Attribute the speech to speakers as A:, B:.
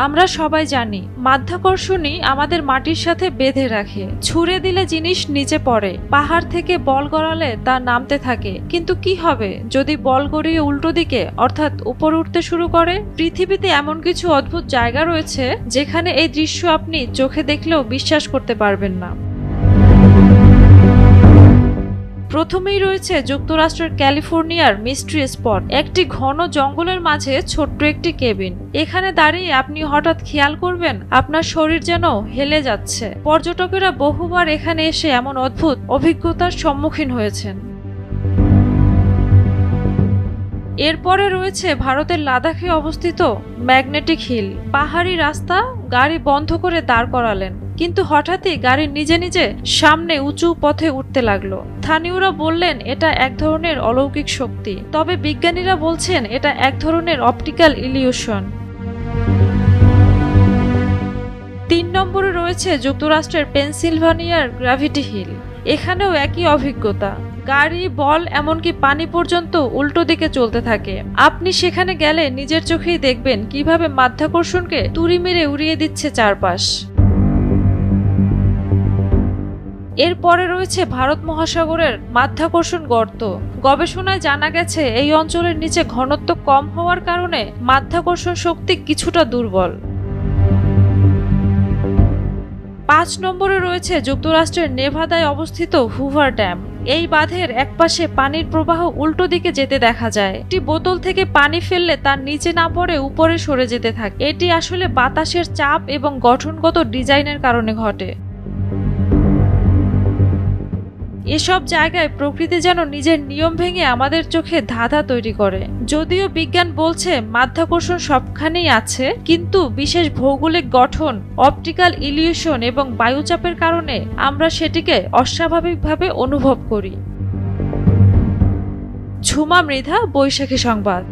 A: আমরা সবাই জানি মাধ্যাকর্ষণই আমাদের মাটির সাথে বেঁধে রাখে। ছুঁড়ে দিলে জিনিস নিচে পড়ে, পাহাড় থেকে বল গড়ালে তা নামতে থাকে। কিন্তু কি হবে যদি বল গড়িয়ে উল্টো দিকে অর্থাৎ উপরে উঠতে শুরু করে? পৃথিবীতে এমন কিছু অদ্ভুত জায়গা রয়েছে যেখানে এই দৃশ্য আপনি চোখে দেখলেও বিশ্বাস করতে পারবেন না। প্রথমেই রয়েছে যুক্তরাষ্ট্রের ক্যালিফোর্নিয়ার মিস্ট্রি স্পট, একটি ঘন জঙ্গলের মাঝে ছোট্ট একটি কেবিন। এখানে দাঁড়িয়ে আপনি হঠাৎ খেয়াল করবেন আপনার শরীর যেন হেলে যাচ্ছে। পর্যটকেরা বহুবার এখানে এসে এমন অদ্ভুত অভিজ্ঞতার সম্মুখীন হয়েছেন। এরপরে রয়েছে ভারতের লাদাখে অবস্থিত ম্যাগনেটিক হিল। পাহাড়ি রাস্তা, গাড়ি বন্ধ করে দাঁড় করালেন, কিন্তু হঠাৎই গাড়ি নিজে নিজে সামনে উঁচু পথে উঠতে লাগলো। স্থানীয়রা বললেন এটা এক ধরনের অলৌকিক শক্তি, তবে বিজ্ঞানীরা বলছেন এটা এক ধরনের অপটিক্যাল ইলিউশন। 3 নম্বরে রয়েছে যুক্তরাষ্ট্রের পেনসিলভানিয়ার গ্র্যাভিটি হিল। এখানেও একই অভিজ্ঞতা, গাড়ি, বল এমনকি পানি পর্যন্ত উল্টো দিকে চলতে থাকে। আপনি সেখানে গেলে নিজের চোখেই দেখবেন কিভাবে মাধ্যাকর্ষণকে তুড়ি মেরে উড়িয়ে দিচ্ছে চারপাশ। এরপরে রয়েছে ভারত মহাসাগরের মাধ্যাকর্ষণ গর্ত। গবেষণায় জানা গেছে এই অঞ্চলের নিচে ঘনত্ব কম হওয়ার কারণে মাধ্যাকর্ষণ শক্তি কিছুটা দুর্বল। 5 নম্বরে রয়েছে যুক্তরাষ্ট্রের নেভাদায় অবস্থিত হুভার ড্যাম। এই বাঁধের একপাশে পানির প্রবাহ উল্টো দিকে যেতে দেখা যায়। একটি বোতল থেকে পানি ফেললে তার নিচে না পড়ে উপরে সরে যেতে থাকে। এটি আসলে বাতাসের চাপ এবং গঠনগত ডিজাইনের কারণে ঘটে। এসব জায়গায় প্রকৃতি যেন নিজের নিয়ম ভেঙে আমাদের চোখে ধাঁধা তৈরি করে। যদিও বিজ্ঞান বলছে মাধ্যাকর্ষণ সবখানেই আছে, কিন্তু বিশেষ ভৌগোলিক গঠন, অপটিক্যাল ইলিউশন এবং বায়ুচাপের কারণে আমরা সেটিকে অস্বাভাবিকভাবে অনুভব করি। ঝুমা মৃধা, বৈশাখী সংবাদ।